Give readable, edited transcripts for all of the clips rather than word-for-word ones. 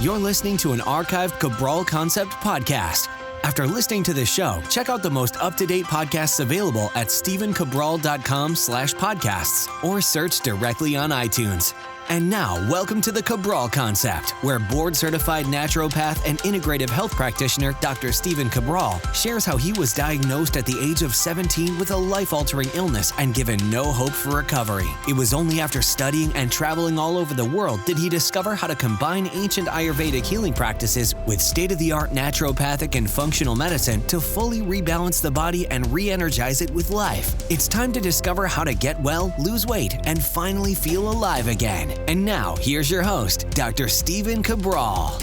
You're listening to an archived Cabral Concept podcast. After listening to this show, check out the most up-to-date podcasts available at stephencabral.com/podcasts or search directly on iTunes. And now, welcome to the Cabral Concept, where board-certified naturopath and integrative health practitioner Dr. Stephen Cabral shares how he was diagnosed at the age of 17 with a life-altering illness and given no hope for recovery. It was only after studying and traveling all over the world did he discover how to combine ancient Ayurvedic healing practices with state-of-the-art naturopathic and functional medicine to fully rebalance the body and re-energize it with life. It's time to discover how to get well, lose weight, and finally feel alive again. And now, here's your host, Dr. Stephen Cabral.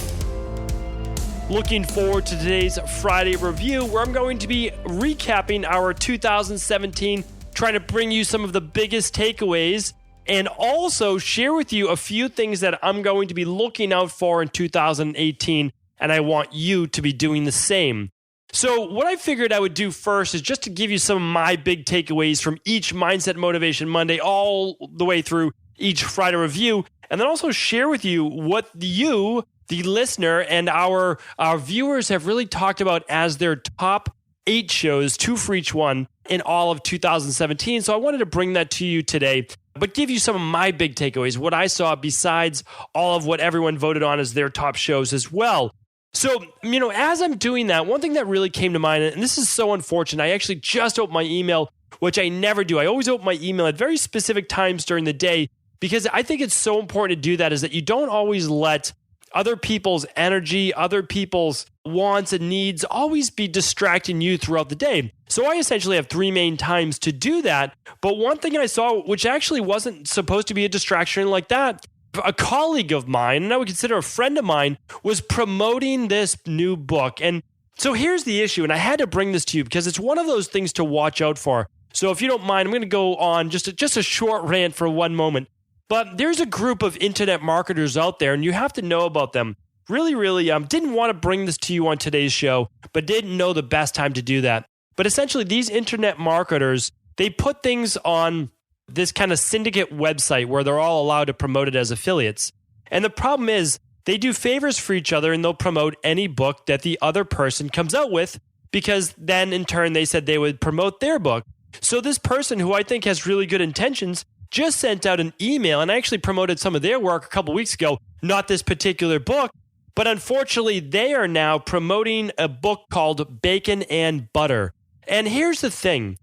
Looking forward to today's Friday review, where I'm going to be recapping our 2017, trying to bring you some of the biggest takeaways, and also share with you a few things that I'm going to be looking out for in 2018, and I want you to be doing the same. So what I figured I would do first is just to give you some of my big takeaways from each Mindset Motivation Monday all the way through each Friday review, and then also share with you what you, the listener, and our viewers have really talked about as their top 8 shows, 2 for each one, in all of 2017. So I wanted to bring that to you today, but give you some of my big takeaways, what I saw besides all of what everyone voted on as their top shows as well. So, as I'm doing that, one thing that really came to mind, and this is so unfortunate, I actually just opened my email, which I never do. I always open my email at very specific times during the day, because I think it's so important to do that, is that you don't always let other people's energy, other people's wants and needs always be distracting you throughout the day. So I essentially have 3 main times to do that. But one thing I saw, which actually wasn't supposed to be a distraction like that, a colleague of mine, and I would consider a friend of mine, was promoting this new book. And so here's the issue, and I had to bring this to you because it's one of those things to watch out for. So if you don't mind, I'm going to go on just a short rant for one moment. But there's a group of internet marketers out there, and you have to know about them. Really, didn't want to bring this to you on today's show, but didn't know the best time to do that. But essentially, these internet marketers, they put things on this kind of syndicate website where they're all allowed to promote it as affiliates. And the problem is, they do favors for each other, and they'll promote any book that the other person comes out with, because then in turn, they said they would promote their book. So this person, who I think has really good intentions, just sent out an email, and I actually promoted some of their work a couple weeks ago, not this particular book, but unfortunately they are now promoting a book called Bacon and Butter. And here's the thing,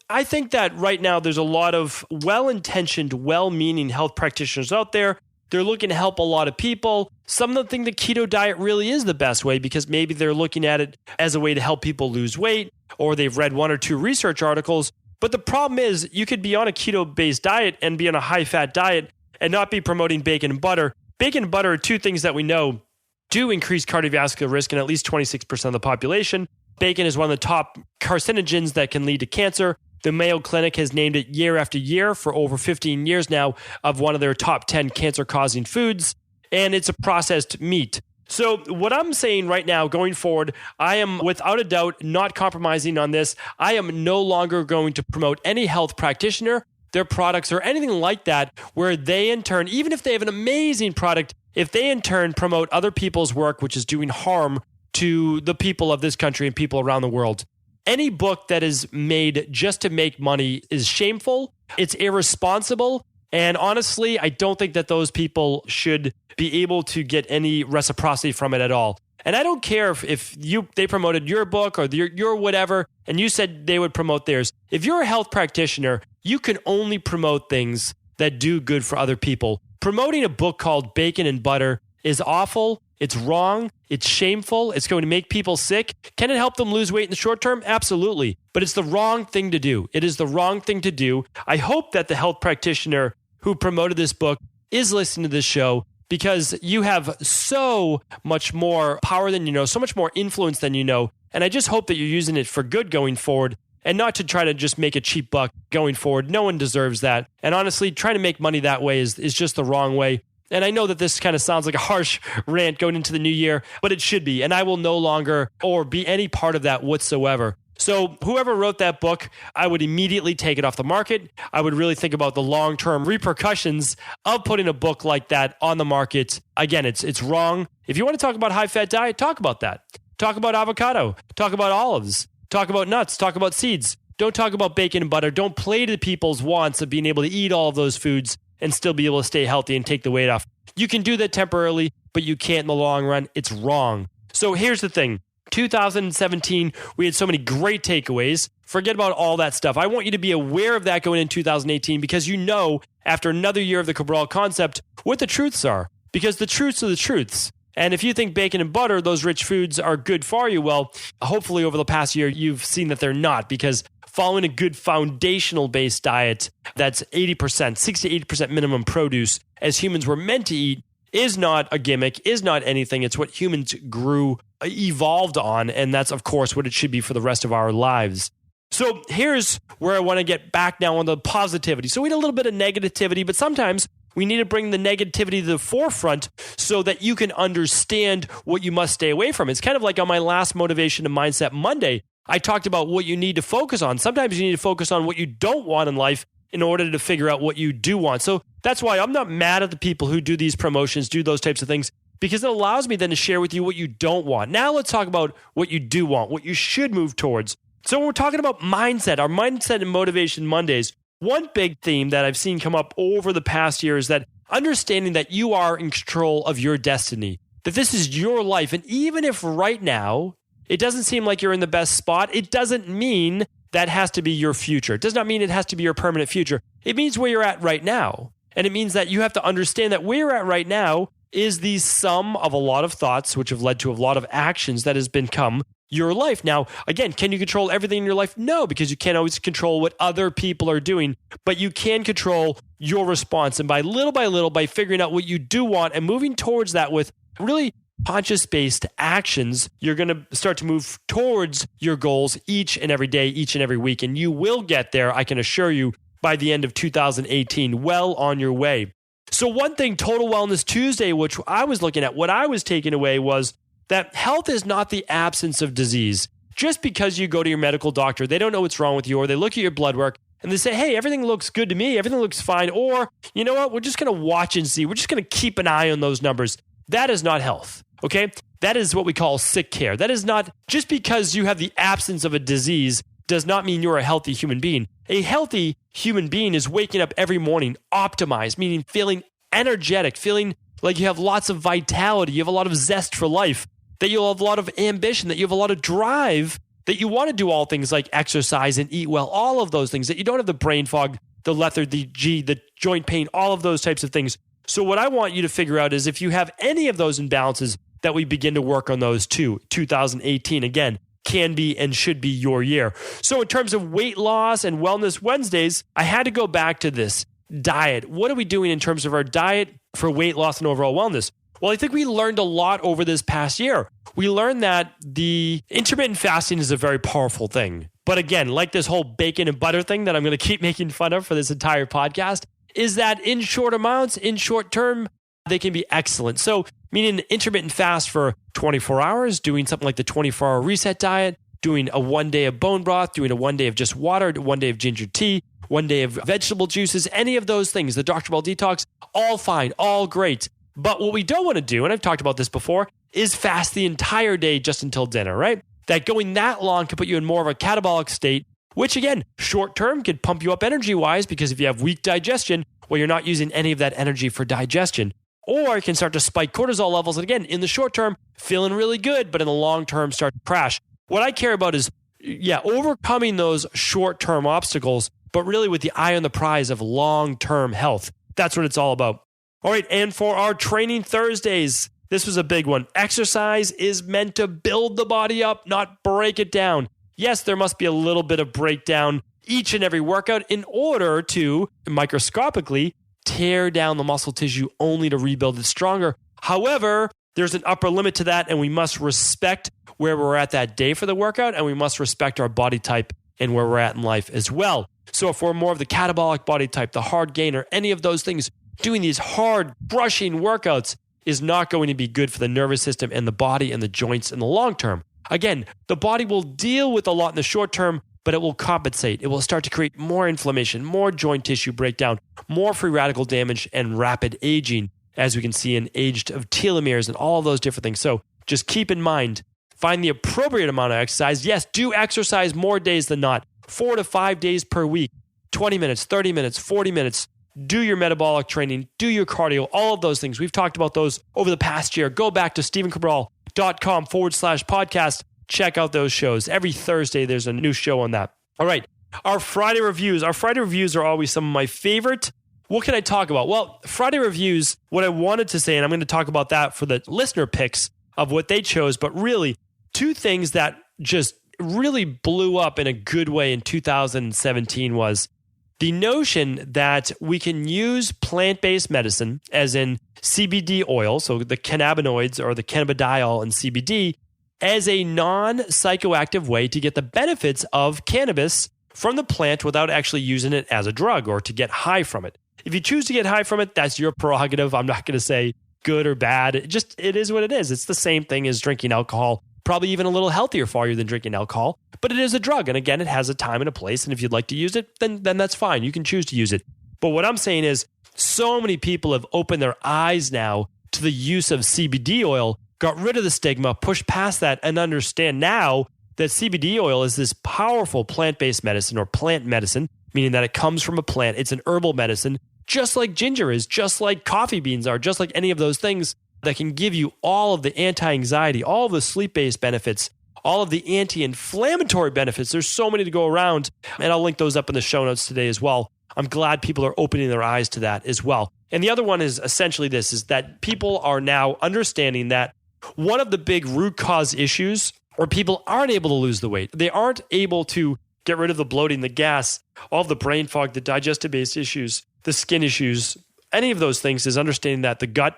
I think that right now there's a lot of well-intentioned, well-meaning health practitioners out there. They're looking to help a lot of people. Some of them think the keto diet really is the best way because maybe they're looking at it as a way to help people lose weight, or they've read 1 or 2 research articles. But the problem is, you could be on a keto-based diet and be on a high-fat diet and not be promoting bacon and butter. Bacon and butter are 2 things that we know do increase cardiovascular risk in at least 26% of the population. Bacon is one of the top carcinogens that can lead to cancer. The Mayo Clinic has named it year after year for over 15 years now of one of their top 10 cancer-causing foods, and it's a processed meat. So what I'm saying right now, going forward, I am without a doubt not compromising on this. I am no longer going to promote any health practitioner, their products, or anything like that, where they in turn, even if they have an amazing product, if they in turn promote other people's work, which is doing harm to the people of this country and people around the world. Any book that is made just to make money is shameful, it's irresponsible, and honestly, I don't think that those people should be able to get any reciprocity from it at all. And I don't care if they promoted your book or your whatever, and you said they would promote theirs. If you're a health practitioner, you can only promote things that do good for other people. Promoting a book called Bacon and Butter is awful. It's wrong. It's shameful. It's going to make people sick. Can it help them lose weight in the short term? Absolutely. But it's the wrong thing to do. It is the wrong thing to do. I hope that the health practitioner who promoted this book is listening to this show, because you have so much more power than you know, so much more influence than you know. And I just hope that you're using it for good going forward and not to try to just make a cheap buck going forward. No one deserves that. And honestly, trying to make money that way is just the wrong way. And I know that this kind of sounds like a harsh rant going into the new year, but it should be. And I will no longer or be any part of that whatsoever. So whoever wrote that book, I would immediately take it off the market. I would really think about the long-term repercussions of putting a book like that on the market. Again, it's wrong. If you want to talk about high-fat diet, talk about that. Talk about avocado. Talk about olives. Talk about nuts. Talk about seeds. Don't talk about bacon and butter. Don't play to people's wants of being able to eat all of those foods and still be able to stay healthy and take the weight off. You can do that temporarily, but you can't in the long run. It's wrong. So here's the thing. 2017, we had so many great takeaways. Forget about all that stuff. I want you to be aware of that going in 2018 because you know, after another year of the Cabral concept, what the truths are. Because the truths are the truths. And if you think bacon and butter, those rich foods, are good for you, well, hopefully over the past year, you've seen that they're not, because following a good foundational-based diet that's 80%, 60 to 80% minimum produce, as humans were meant to eat, is not a gimmick, is not anything. It's what humans evolved on, and that's, of course, what it should be for the rest of our lives. So here's where I want to get back now on the positivity. So we had a little bit of negativity, but sometimes we need to bring the negativity to the forefront so that you can understand what you must stay away from. It's kind of like on my last Motivation and Mindset Monday, I talked about what you need to focus on. Sometimes you need to focus on what you don't want in life in order to figure out what you do want. So that's why I'm not mad at the people who do these promotions, do those types of things, because it allows me then to share with you what you don't want. Now let's talk about what you do want, what you should move towards. So when we're talking about mindset, our Mindset and Motivation Mondays, one big theme that I've seen come up over the past year is that understanding that you are in control of your destiny, that this is your life. And even if right now it doesn't seem like you're in the best spot, it doesn't mean that has to be your future. It does not mean it has to be your permanent future. It means where you're at right now. And it means that you have to understand that where you're at right now is the sum of a lot of thoughts, which have led to a lot of actions that has become your life. Now, again, can you control everything in your life? No, because you can't always control what other people are doing, but you can control your response. And by little, by figuring out what you do want and moving towards that with really conscious-based actions, you're going to start to move towards your goals each and every day, each and every week. And you will get there, I can assure you, by the end of 2018, well on your way. So one thing, Total Wellness Tuesday, which I was looking at, what I was taking away was that health is not the absence of disease. Just because you go to your medical doctor, they don't know what's wrong with you, or they look at your blood work and they say, hey, everything looks good to me, everything looks fine, or you know what, we're just going to watch and see. We're just going to keep an eye on those numbers. That is not health, okay? That is what we call sick care. That is not, just because you have the absence of a disease does not mean you're a healthy human being. A healthy human being is waking up every morning optimized, meaning feeling energetic, feeling like you have lots of vitality, you have a lot of zest for life, that you'll have a lot of ambition, that you have a lot of drive, that you want to do all things like exercise and eat well, all of those things, that you don't have the brain fog, the lethargy, the joint pain, all of those types of things. So what I want you to figure out is if you have any of those imbalances, that we begin to work on those too. 2018, again, can be and should be your year. So in terms of weight loss and Wellness Wednesdays, I had to go back to this diet. What are we doing in terms of our diet for weight loss and overall wellness? Well, I think we learned a lot over this past year. We learned that the intermittent fasting is a very powerful thing. But again, like this whole bacon and butter thing that I'm going to keep making fun of for this entire podcast, is that in short amounts, in short term, they can be excellent. So meaning intermittent fast for 24 hours, doing something like the 24-hour reset diet, doing a 1 day of bone broth, doing a 1 day of just water, 1 day of ginger tea, 1 day of vegetable juices, any of those things, the Dr. Ball detox, all fine, all great. But what we don't want to do, and I've talked about this before, is fast the entire day just until dinner, right? That going that long could put you in more of a catabolic state, which again, short term could pump you up energy-wise, because if you have weak digestion, well, you're not using any of that energy for digestion. Or it can start to spike cortisol levels. And again, in the short term, feeling really good, but in the long term, start to crash. What I care about is, overcoming those short-term obstacles, but really with the eye on the prize of long-term health. That's what it's all about. All right, and for our Training Thursdays, this was a big one. Exercise is meant to build the body up, not break it down. Yes, there must be a little bit of breakdown each and every workout in order to microscopically tear down the muscle tissue only to rebuild it stronger. However, there's an upper limit to that, and we must respect where we're at that day for the workout, and we must respect our body type and where we're at in life as well. So if we're more of the catabolic body type, the hard gainer, any of those things, doing these hard brushing workouts is not going to be good for the nervous system and the body and the joints in the long term. again, the body will deal with a lot in the short term, but it will compensate. It will start to create more inflammation, more joint tissue breakdown, more free radical damage, and rapid aging, as we can see in aged of telomeres and all of those different things. So just keep in mind, find the appropriate amount of exercise. Yes, do exercise more days than not, 4 to 5 days per week, 20 minutes, 30 minutes, 40 minutes. Do your metabolic training, do your cardio, all of those things. We've talked about those over the past year. Go back to stevencabral.com/podcast. Check out those shows. Every Thursday, there's a new show on that. All right, our Friday reviews. Our Friday reviews are always some of my favorite. What can I talk about? Well, Friday reviews, what I wanted to say, and I'm going to talk about that for the listener picks of what they chose, but really, two things that just really blew up in a good way in 2017 was the notion that we can use plant-based medicine, as in CBD oil, so the cannabinoids or the cannabidiol and CBD, as a non-psychoactive way to get the benefits of cannabis from the plant without actually using it as a drug or to get high from it. If you choose to get high from it, that's your prerogative. I'm not going to say good or bad. It is what it is. It's the same thing as drinking alcohol, probably even a little healthier for you than drinking alcohol, but it is a drug. And again, it has a time and a place. And if you'd like to use it, then that's fine. You can choose to use it. But what I'm saying is so many people have opened their eyes now to the use of CBD oil, got rid of the stigma, pushed past that, and understand now that CBD oil is this powerful plant-based medicine or plant medicine, meaning that it comes from a plant. It's an herbal medicine, just like ginger is, just like coffee beans are, just like any of those things that can give you all of the anti-anxiety, all of the sleep-based benefits, all of the anti-inflammatory benefits. There's so many to go around, and I'll link those up in the show notes today as well. I'm glad people are opening their eyes to that as well. And the other one is essentially this, is that people are now understanding that one of the big root cause issues where people aren't able to lose the weight, they aren't able to get rid of the bloating, the gas, all of the brain fog, the digestive-based issues, the skin issues, any of those things, is understanding that the gut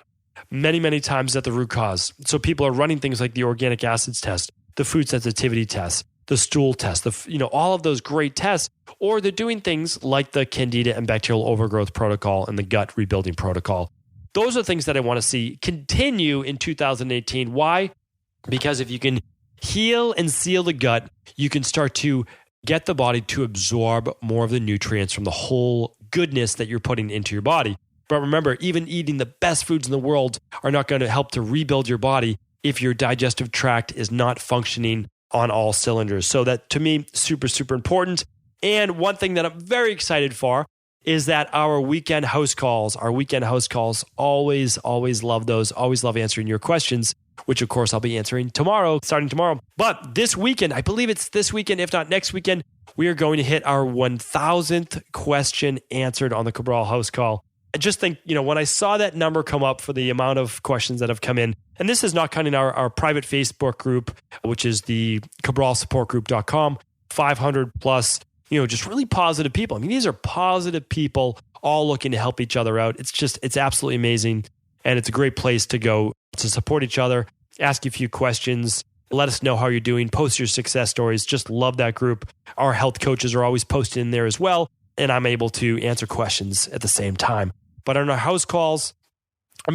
many, many times at the root cause. So people are running things like the organic acids test, the food sensitivity test, the stool test, all of those great tests, or they're doing things like the Candida and bacterial overgrowth protocol and the gut rebuilding protocol. Those are things that I want to see continue in 2018. Why? Because if you can heal and seal the gut, you can start to get the body to absorb more of the nutrients from the whole goodness that you're putting into your body. But remember, even eating the best foods in the world are not going to help to rebuild your body if your digestive tract is not functioning on all cylinders. So that, to me, super, super important. And one thing that I'm very excited for is that our weekend house calls, always love those, always love answering your questions, which of course I'll be answering starting tomorrow. But this weekend, I believe it's this weekend, if not next weekend, we are going to hit our 1,000th question answered on the Cabral house call. I just think, when I saw that number come up for the amount of questions that have come in, and this is not counting our private Facebook group, which is the CabralSupportGroup.com, 500 plus, just really positive people. I mean, these are positive people all looking to help each other out. It's absolutely amazing. And it's a great place to go to support each other, ask you a few questions, let us know how you're doing, post your success stories. Just love that group. Our health coaches are always posted in there as well. And I'm able to answer questions at the same time. But on our house calls,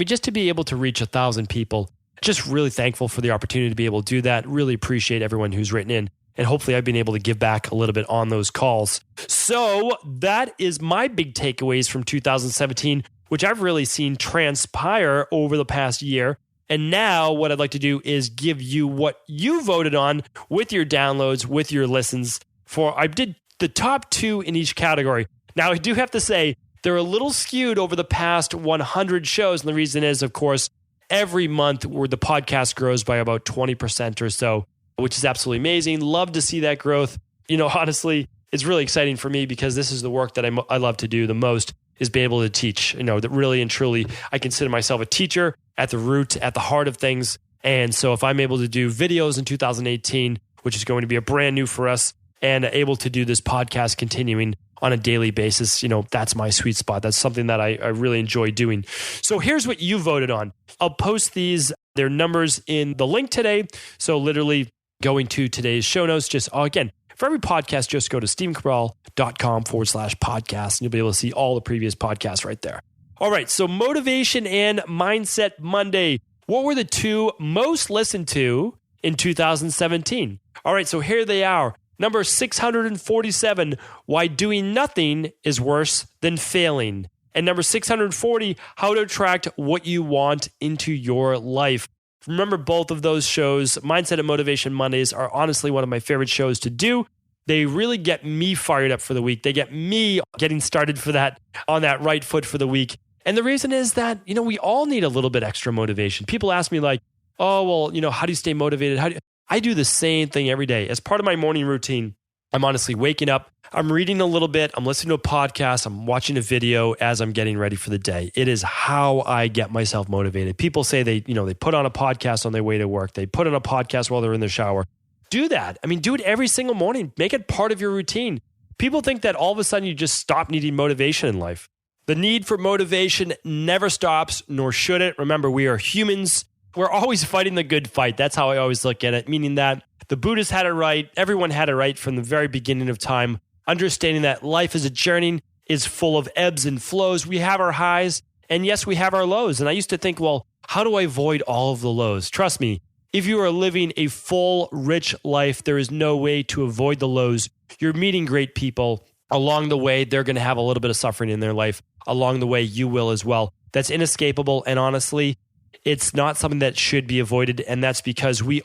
just to be able to reach 1,000 people, just really thankful for the opportunity to be able to do that. Really appreciate everyone who's written in. And hopefully I've been able to give back a little bit on those calls. So that is my big takeaways from 2017, which I've really seen transpire over the past year. And now what I'd like to do is give you what you voted on with your downloads, with your listens. I did the top 2 in each category. Now, I do have to say, they're a little skewed over the past 100 shows. And the reason is, of course, every month where the podcast grows by about 20% or so, which is absolutely amazing. Love to see that growth. Honestly, it's really exciting for me because this is the work that I love to do the most, is be able to teach. That really and truly, I consider myself a teacher at the root, at the heart of things. And so if I'm able to do videos in 2018, which is going to be a brand new for us, and able to do this podcast continuing on a daily basis, that's my sweet spot. That's something that I really enjoy doing. So here's what you voted on. I'll post their numbers in the link today. So literally going to today's show notes, just again, for every podcast, just go to stevencabral.com/podcast and you'll be able to see all the previous podcasts right there. All right. So Motivation and Mindset Monday. What were the 2 most listened to in 2017. All right, so here they are. Number 647, why doing nothing is worse than failing. And number 640, how to attract what you want into your life. Remember both of those shows. Mindset and Motivation Mondays are honestly one of my favorite shows to do. They really get me fired up for the week. They get me getting started for that on that right foot for the week. And the reason is that, we all need a little bit extra motivation. People ask me like, oh, well, how do you stay motivated? I do the same thing every day. As part of my morning routine, I'm honestly waking up, I'm reading a little bit, I'm listening to a podcast, I'm watching a video as I'm getting ready for the day. It is how I get myself motivated. People say they put on a podcast on their way to work. They put on a podcast while they're in the shower. Do that. Do it every single morning. Make it part of your routine. People think that all of a sudden you just stop needing motivation in life. The need for motivation never stops, nor should it. Remember, we are humans. We're always fighting the good fight. That's how I always look at it, meaning that the Buddhists had it right. Everyone had it right from the very beginning of time. Understanding that life is a journey, is full of ebbs and flows. We have our highs, and yes, we have our lows. And I used to think, well, how do I avoid all of the lows? Trust me, if you are living a full, rich life, there is no way to avoid the lows. You're meeting great people. Along the way, they're going to have a little bit of suffering in their life. Along the way, you will as well. That's inescapable. And honestly, it's not something that should be avoided. And that's because we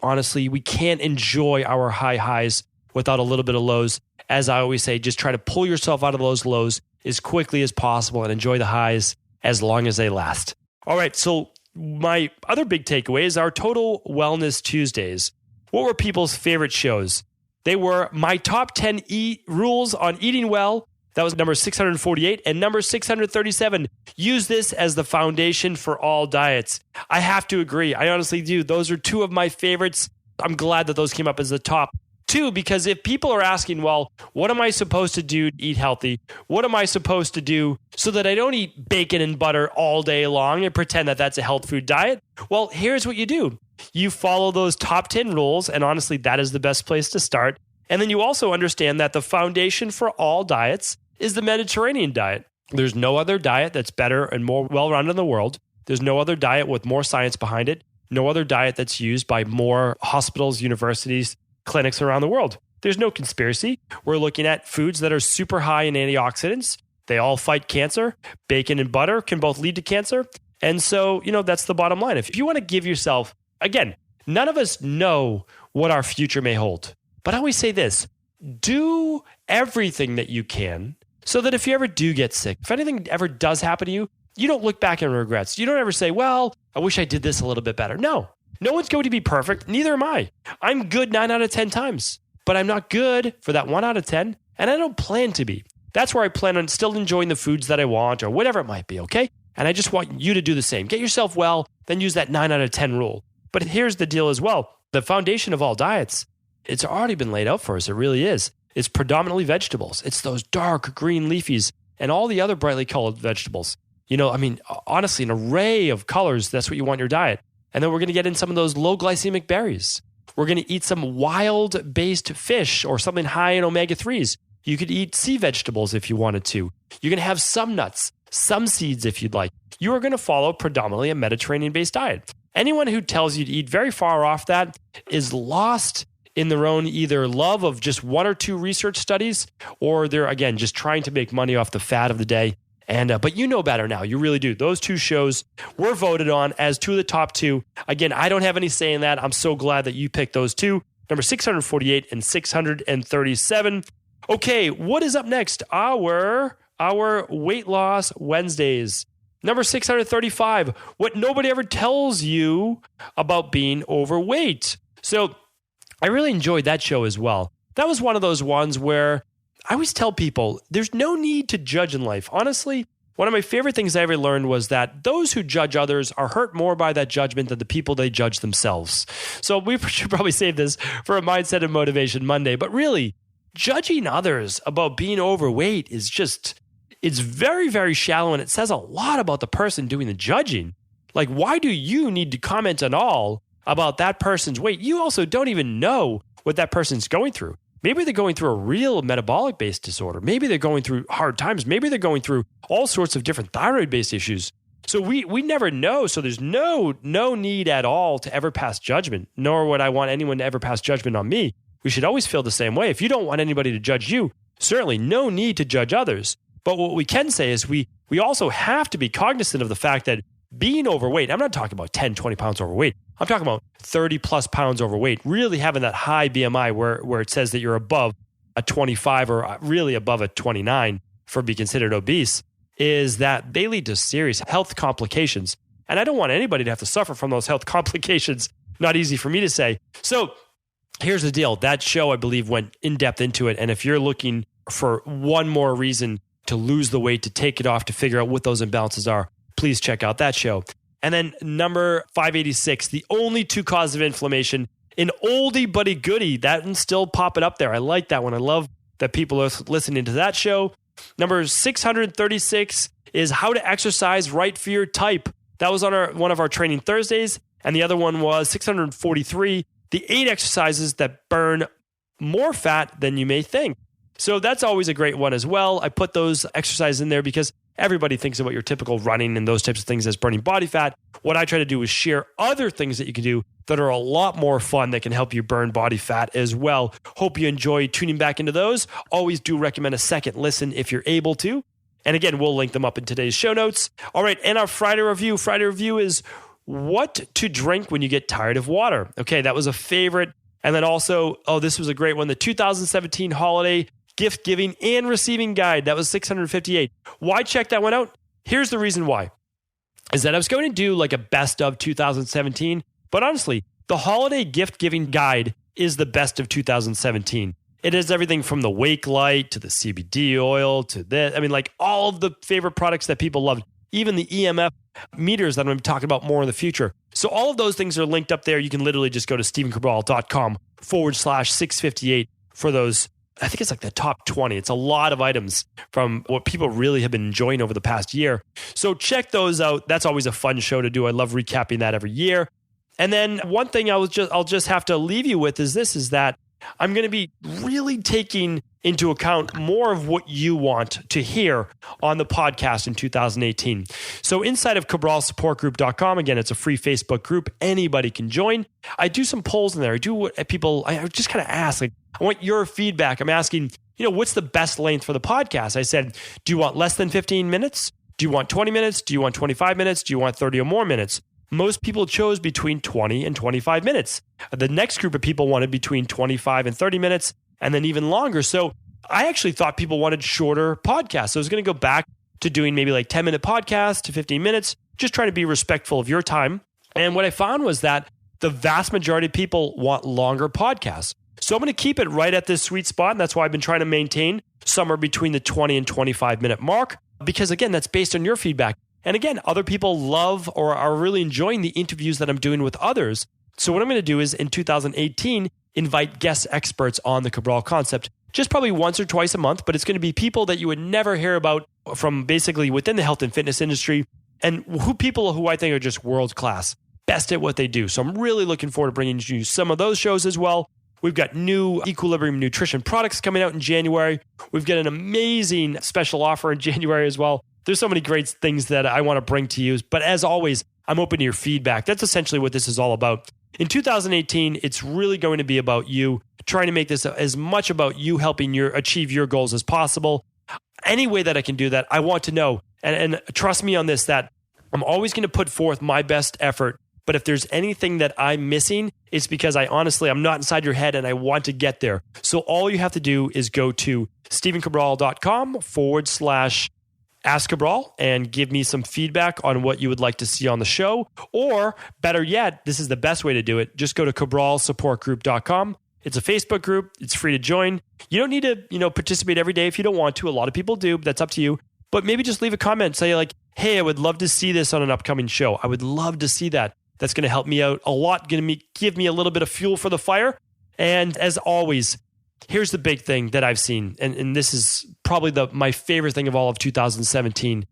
can't enjoy our high highs without a little bit of lows. As I always say, just try to pull yourself out of those lows as quickly as possible and enjoy the highs as long as they last. All right. So my other big takeaway is our Total Wellness Tuesdays. What were people's favorite shows? They were my top 10 rules on eating well. That was number 648. And number 637, use this as the foundation for all diets. I have to agree. I honestly do. Those are two of my favorites. I'm glad that those came up as the top two, because if people are asking, well, what am I supposed to do to eat healthy? What am I supposed to do so that I don't eat bacon and butter all day long and pretend that that's a health food diet? Well, here's what you do. You follow those top 10 rules, and honestly, that is the best place to start. And then you also understand that the foundation for all diets is the Mediterranean diet. There's no other diet that's better and more well-rounded in the world. There's no other diet with more science behind it. No other diet that's used by more hospitals, universities, clinics around the world. There's no conspiracy. We're looking at foods that are super high in antioxidants. They all fight cancer. Bacon and butter can both lead to cancer. And so, that's the bottom line. If you want to give yourself, again, none of us know what our future may hold. But I always say this, do everything that you can so that if you ever do get sick, if anything ever does happen to you, you don't look back and regrets. You don't ever say, well, I wish I did this a little bit better. No one's going to be perfect. Neither am I. I'm good 9 out of 10 times, but I'm not good for that 1 out of 10. And I don't plan to be. That's where I plan on still enjoying the foods that I want or whatever it might be. Okay. And I just want you to do the same. Get yourself well, then use that 9 out of 10 rule. But here's the deal as well. The foundation of all diets, it's already been laid out for us. It really is. It's predominantly vegetables. It's those dark green leafies and all the other brightly colored vegetables. Honestly, an array of colors, that's what you want in your diet. And then we're going to get in some of those low glycemic berries. We're going to eat some wild-based fish or something high in omega-3s. You could eat sea vegetables if you wanted to. You're going to have some nuts, some seeds if you'd like. You are going to follow predominantly a Mediterranean-based diet. Anyone who tells you to eat very far off that is lost in their own either love of just one or two research studies, or they're, again, just trying to make money off the fad of the day. But you know better now. You really do. Those two shows were voted on as two of the top two. Again, I don't have any say in that. I'm so glad that you picked those two. Number 648 and 637. Okay, what is up next? Our Weight Loss Wednesdays. Number 635, what nobody ever tells you about being overweight. So I really enjoyed that show as well. That was one of those ones where I always tell people there's no need to judge in life. Honestly, one of my favorite things I ever learned was that those who judge others are hurt more by that judgment than the people they judge themselves. So we should probably save this for a Mindset and Motivation Monday. But really, judging others about being overweight is it's very, very shallow, and it says a lot about the person doing the judging. Like, why do you need to comment at all about that person's weight? You also don't even know what that person's going through. Maybe they're going through a real metabolic-based disorder. Maybe they're going through hard times. Maybe they're going through all sorts of different thyroid-based issues. So we never know. So there's no need at all to ever pass judgment, nor would I want anyone to ever pass judgment on me. We should always feel the same way. If you don't want anybody to judge you, certainly no need to judge others. But what we can say is we also have to be cognizant of the fact that being overweight, I'm not talking about 10, 20 pounds overweight. I'm talking about 30 plus pounds overweight, really having that high BMI where it says that you're above a 25 or really above a 29 for be considered obese, is that they lead to serious health complications. And I don't want anybody to have to suffer from those health complications. Not easy for me to say. So here's the deal. That show, I believe, went in depth into it. And if you're looking for one more reason to lose the weight, to take it off, to figure out what those imbalances are, please check out that show. And then number 586, the only two causes of inflammation, an oldie but a goodie. That one's still popping up there. I like that one. I love that people are listening to that show. Number 636 is how to exercise right for your type. That was on one of our training Thursdays. And the other one was 643, the 8 exercises that burn more fat than you may think. So that's always a great one as well. I put those exercises in there because everybody thinks about your typical running and those types of things as burning body fat. What I try to do is share other things that you can do that are a lot more fun that can help you burn body fat as well. Hope you enjoy tuning back into those. Always do recommend a second listen if you're able to. And again, we'll link them up in today's show notes. All right, and our Friday review. Friday review is what to drink when you get tired of water. Okay, that was a favorite. And then also, this was a great one, the 2017 holiday gift giving and receiving guide. That was 658. Why check that one out? Here's the reason why. Is that I was going to do like a best of 2017, but honestly, the holiday gift giving guide is the best of 2017. It has everything from the Wake Light to the CBD oil to this. I mean, like all of the favorite products that people loved, even the EMF meters that I'm going to be talking about more in the future. So all of those things are linked up there. You can literally just go to stevencabral.com/658 for those. I think it's like the top 20. It's a lot of items from what people really have been enjoying over the past year. So check those out. That's always a fun show to do. I love recapping that every year. And then one thing I'll just have to leave you with is that I'm going to be really taking into account more of what you want to hear on the podcast in 2018. So inside of cabralsupportgroup.com, again, it's a free Facebook group. Anybody can join. I do some polls in there. I just kind of ask, like, I want your feedback. I'm asking, what's the best length for the podcast? I said, do you want less than 15 minutes? Do you want 20 minutes? Do you want 25 minutes? Do you want 30 or more minutes? Most people chose between 20 and 25 minutes. The next group of people wanted between 25 and 30 minutes, and then even longer. So I actually thought people wanted shorter podcasts. So I was going to go back to doing maybe like 10-minute podcasts to 15 minutes, just trying to be respectful of your time. And what I found was that the vast majority of people want longer podcasts. So I'm going to keep it right at this sweet spot. And that's why I've been trying to maintain somewhere between the 20 and 25 minute mark, because again, that's based on your feedback. And again, other people love or are really enjoying the interviews that I'm doing with others. So what I'm going to do is in 2018, invite guest experts on the Cabral concept, just probably once or twice a month, but it's going to be people that you would never hear about from basically within the health and fitness industry, and people who I think are just world class, best at what they do. So I'm really looking forward to bringing you some of those shows as well. We've got new Equilibrium nutrition products coming out in January. We've got an amazing special offer in January as well. There's so many great things that I want to bring to you. But as always, I'm open to your feedback. That's essentially what this is all about. In 2018, it's really going to be about you, trying to make this as much about you helping achieve your goals as possible. Any way that I can do that, I want to know. And trust me on this, that I'm always going to put forth my best effort. But if there's anything that I'm missing, it's because I'm not inside your head and I want to get there. So all you have to do is go to stevencabral.com/Ask Cabral and give me some feedback on what you would like to see on the show. Or better yet, this is the best way to do it. Just go to cabralsupportgroup.com. It's a Facebook group. It's free to join. You don't need to, participate every day if you don't want to. A lot of people do, but that's up to you. But maybe just leave a comment. Say like, hey, I would love to see this on an upcoming show. I would love to see that. That's going to help me out a lot. Going to give me a little bit of fuel for the fire. And as always, here's the big thing that I've seen, and this is probably my favorite thing of all of 2017,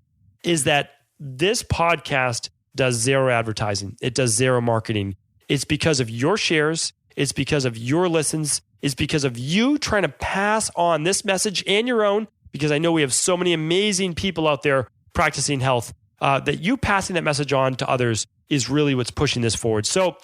is that this podcast does zero advertising. It does zero marketing. It's because of your shares. It's because of your listens. It's because of you trying to pass on this message and your own, because I know we have so many amazing people out there practicing health. that you passing that message on to others is really what's pushing this forward. So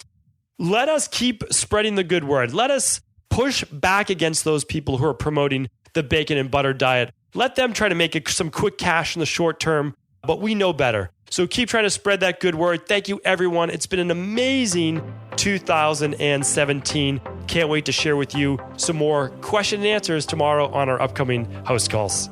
let us keep spreading the good word. Let us push back against those people who are promoting the bacon and butter diet. Let them try to make some quick cash in the short term, but we know better. So keep trying to spread that good word. Thank you, everyone. It's been an amazing 2017. Can't wait to share with you some more question and answers tomorrow on our upcoming house calls.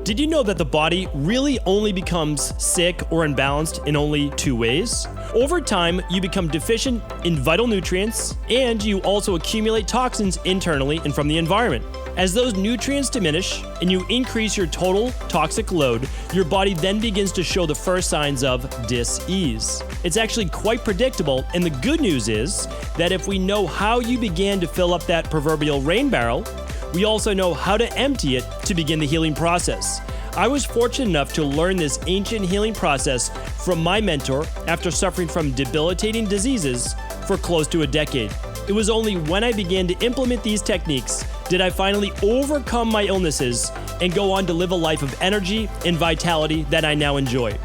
Did you know that the body really only becomes sick or imbalanced in only 2 ways? Over time, you become deficient in vital nutrients, and you also accumulate toxins internally and from the environment. As those nutrients diminish and you increase your total toxic load, your body then begins to show the first signs of dis-ease. It's actually quite predictable, and the good news is that if we know how you began to fill up that proverbial rain barrel, we also know how to empty it to begin the healing process. I was fortunate enough to learn this ancient healing process from my mentor after suffering from debilitating diseases for close to a decade. It was only when I began to implement these techniques did I finally overcome my illnesses and go on to live a life of energy and vitality that I now enjoy.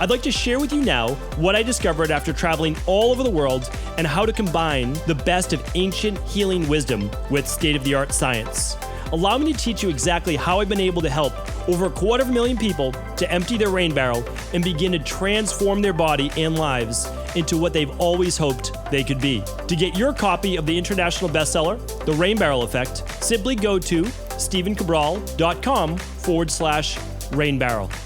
I'd like to share with you now what I discovered after traveling all over the world and how to combine the best of ancient healing wisdom with state-of-the-art science. Allow me to teach you exactly how I've been able to help over 250,000 people to empty their rain barrel and begin to transform their body and lives into what they've always hoped they could be. To get your copy of the international bestseller, The Rain Barrel Effect, simply go to stephencabral.com/rainbarrel.